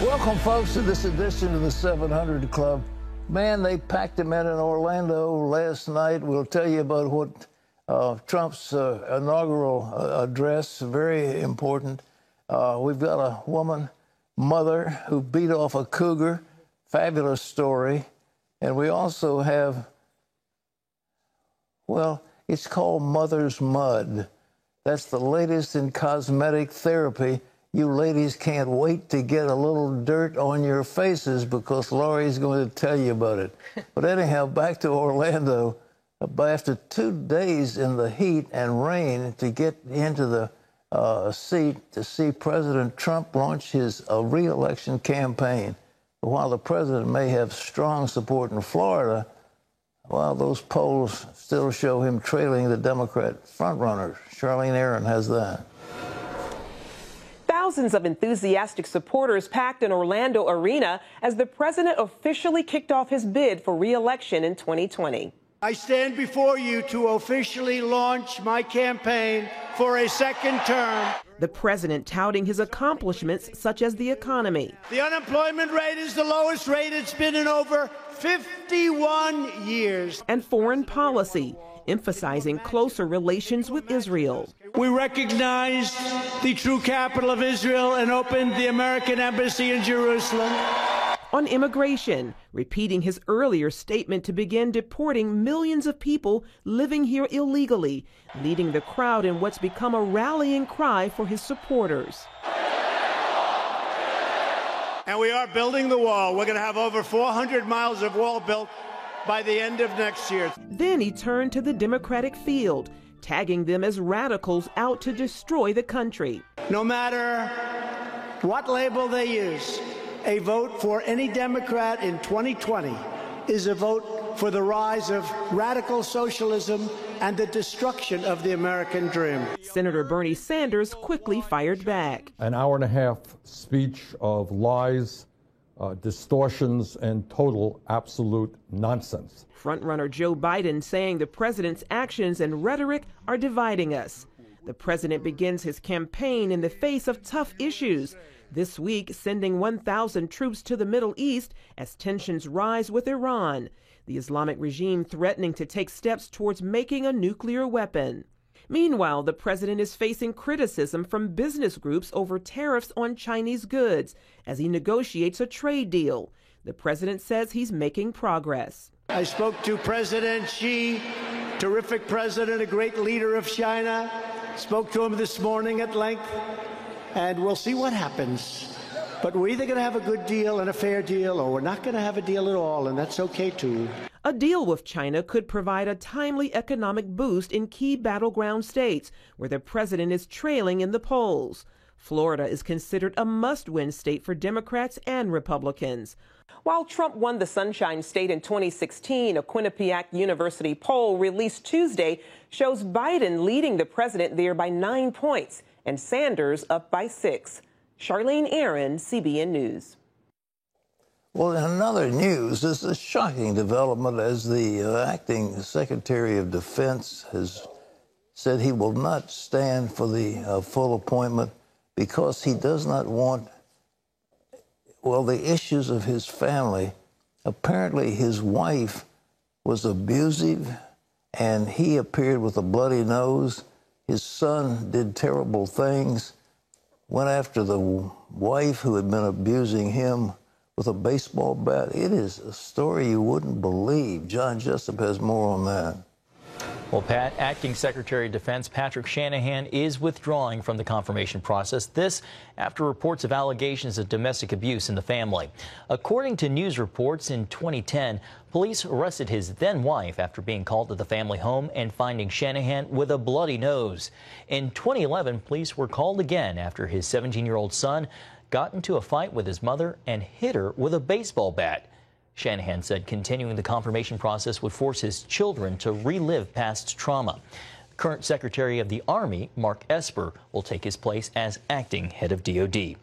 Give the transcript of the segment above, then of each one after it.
Welcome, folks, to this edition of the 700 Club. Man, they packed him in Orlando last night. We'll tell you about what Trump's inaugural address, very important. We've got a woman, mother, who beat off a cougar. Fabulous story. And we also have, well, it's called Mother's Mud. That's the latest in cosmetic therapy. You ladies can't wait to get a little dirt on your faces because Laurie's going to tell you about it. But anyhow, back to Orlando. After 2 days in the heat and rain to get into the seat to see President Trump launch his re-election campaign. But while the president may have strong support in Florida, well, those polls still show him trailing the Democrat frontrunner. Charlene Aaron has that. Thousands of enthusiastic supporters packed an Orlando arena as the president officially kicked off his bid for re-election in 2020. I stand before you to officially launch my campaign for a second term. The president touting his accomplishments such as the economy. The unemployment rate is the lowest rate it's been in over 51 years. And foreign policy, emphasizing closer relations with Israel. We recognized the true capital of Israel and opened the American embassy in Jerusalem. On immigration, repeating his earlier statement to begin deporting millions of people living here illegally, leading the crowd in what's become a rallying cry for his supporters. And we are building the wall. We're going to have over 400 miles of wall built by the end of next year. Then he turned to the Democratic field, tagging them as radicals out to destroy the country. No matter what label they use, a vote for any Democrat in 2020 is a vote for the rise of radical socialism and the destruction of the American dream. Senator Bernie Sanders quickly fired back. An hour-and-a-half speech of lies, distortions, and total absolute nonsense. Frontrunner Joe Biden saying the president's actions and rhetoric are dividing us. The president begins his campaign in the face of tough issues. This week, sending 1,000 troops to the Middle East as tensions rise with Iran, the Islamic regime threatening to take steps towards making a nuclear weapon. Meanwhile, the president is facing criticism from business groups over tariffs on Chinese goods as he negotiates a trade deal. The president says he's making progress. I spoke to President Xi, terrific president, a great leader of China. Spoke to him this morning at length, and we'll see what happens. But we're either going to have a good deal and a fair deal, or we're not going to have a deal at all, and that's okay too. A deal with China could provide a timely economic boost in key battleground states where the president is trailing in the polls. Florida is considered a must-win state for Democrats and Republicans. While Trump won the Sunshine State in 2016, a Quinnipiac University poll released Tuesday shows Biden leading the president there by 9 points and Sanders up by 6. Charlene Aaron, CBN News. Well, in other news, this is a shocking development as the acting Secretary of Defense has said he will not stand for the full appointment because he does not want, well, the issues of his family. Apparently, his wife was abusive, and he appeared with a bloody nose. His son did terrible things, went after the wife who had been abusing him with a baseball bat. It is a story you wouldn't believe. John Jessup has more on that. Well, Pat, Acting Secretary of Defense Patrick Shanahan is withdrawing from the confirmation process. This after reports of allegations of domestic abuse in the family. According to news reports, in 2010, police arrested his then-wife after being called to the family home and finding Shanahan with a bloody nose. In 2011, police were called again after his 17-year-old son got into a fight with his mother and hit her with a baseball bat. Shanahan said continuing the confirmation process would force his children to relive past trauma. Current Secretary of the Army, Mark Esper, will take his place as acting head of DOD.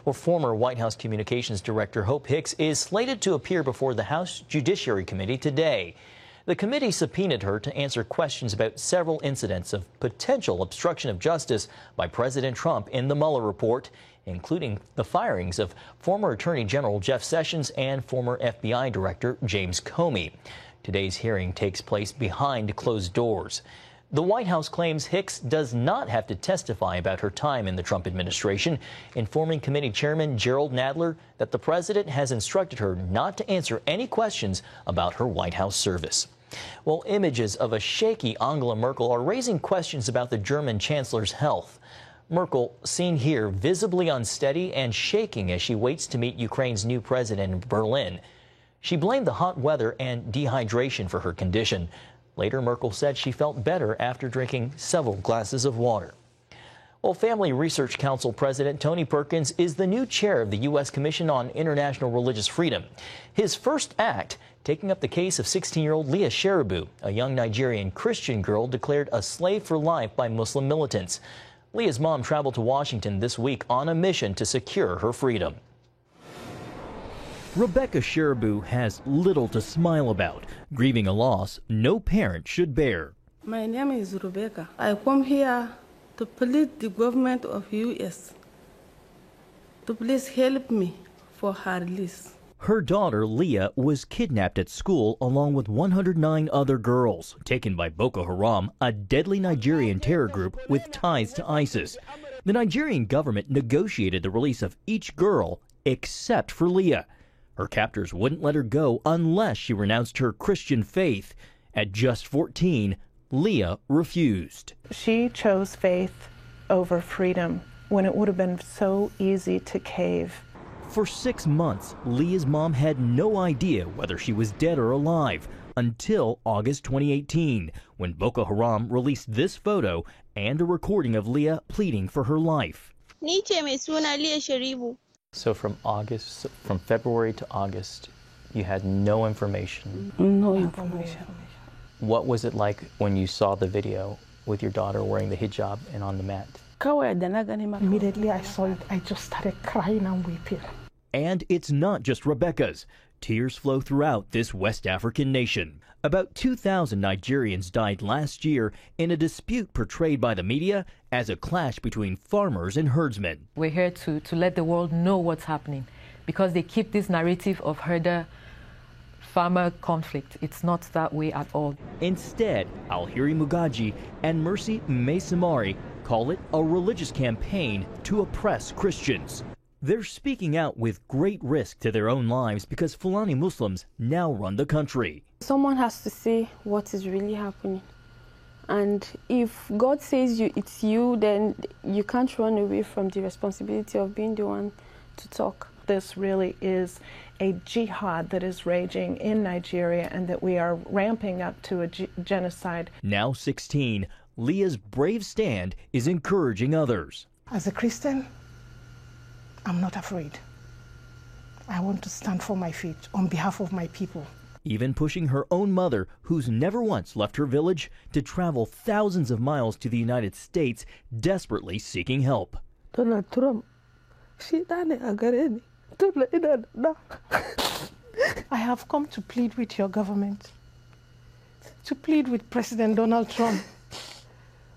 Well, former White House Communications Director Hope Hicks is slated to appear before the House Judiciary Committee today. The committee subpoenaed her to answer questions about several incidents of potential obstruction of justice by President Trump in the Mueller report. including the firings of former Attorney General Jeff Sessions and former FBI Director James Comey. Today's hearing takes place behind closed doors. The White House claims Hicks does not have to testify about her time in the Trump administration, informing committee chairman Gerald Nadler that the president has instructed her not to answer any questions about her White House service. Well, images of a shaky Angela Merkel are raising questions about the German chancellor's health. Merkel, seen here visibly unsteady and shaking as she waits to meet Ukraine's new president in Berlin. She blamed the hot weather and dehydration for her condition. Later, Merkel said she felt better after drinking several glasses of water. Well, Family Research Council President Tony Perkins is the new chair of the U.S. Commission on International Religious Freedom. His first act, taking up the case of 16-year-old Leah Sharibu, a young Nigerian Christian girl declared a slave for life by Muslim militants. Leah's mom traveled to Washington this week on a mission to secure her freedom. Rebecca Sharibu has little to smile about, grieving a loss no parent should bear. My name is Rebecca. I come here to plead the government of U.S. to please help me for her release. Her daughter, Leah, was kidnapped at school along with 109 other girls, taken by Boko Haram, a deadly Nigerian terror group with ties to ISIS. The Nigerian government negotiated the release of each girl except for Leah. Her captors wouldn't let her go unless she renounced her Christian faith. At just 14, Leah refused. She chose faith over freedom when it would have been so easy to cave. For 6 months, Leah's mom had no idea whether she was dead or alive until August 2018, when Boko Haram released this photo and a recording of Leah pleading for her life. So from February to August, you had no information? No information. What was it like when you saw the video with your daughter wearing the hijab and on the mat? Immediately I saw it, I just started crying and weeping. And it's not just Rebecca's. Tears flow throughout this West African nation. About 2,000 Nigerians died last year in a dispute portrayed by the media as a clash between farmers and herdsmen. We're here to let the world know what's happening, because they keep this narrative of herder-farmer conflict. It's not that way at all. Instead, Alheri Mugaji and Mercy Maisamari call it a religious campaign to oppress Christians. They're speaking out with great risk to their own lives because Fulani Muslims now run the country. Someone has to say what is really happening. And if God says it's you, then you can't run away from the responsibility of being the one to talk. This really is a jihad that is raging in Nigeria, and that we are ramping up to a genocide. Now 16, Leah's brave stand is encouraging others. As a Christian, I'm not afraid. I want to stand for my faith on behalf of my people. Even pushing her own mother, who's never once left her village, to travel thousands of miles to the United States, desperately seeking help. Donald Trump, I have come to plead with your government, to plead with President Donald Trump.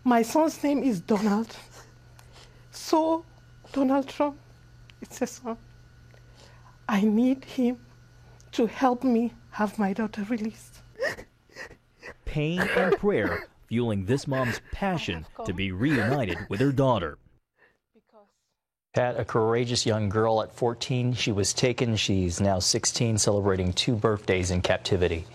My son's name is Donald. So, Donald Trump, it's a son. I need him to help me have my daughter released. Pain and prayer fueling this mom's passion to be reunited with her daughter. Pat, a courageous young girl at 14. She was taken. She's now 16, celebrating 2 birthdays in captivity.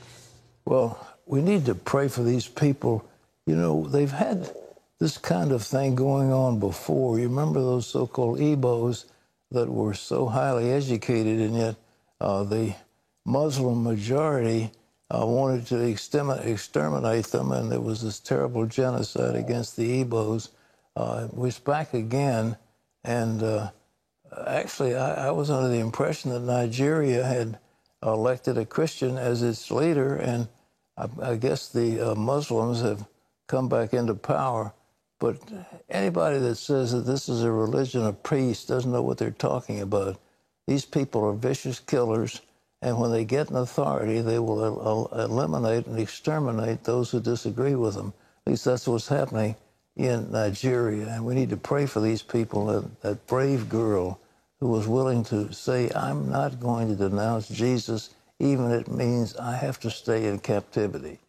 Well, we need to pray for these people. You know, they've had this kind of thing going on before. You remember those so-called Igbos that were so highly educated, and yet the Muslim majority wanted to exterminate them, and there was this terrible genocide against the Igbos. It's back again, and actually I was under the impression that Nigeria had elected a Christian as its leader, and I guess the Muslims have come back into power. But anybody that says that this is a religion of peace doesn't know what they're talking about. These people are vicious killers, and when they get in authority, they will eliminate and exterminate those who disagree with them. At least that's what's happening in Nigeria, and we need to pray for these people. That brave girl who was willing to say, I'm not going to denounce Jesus, even if it means I have to stay in captivity.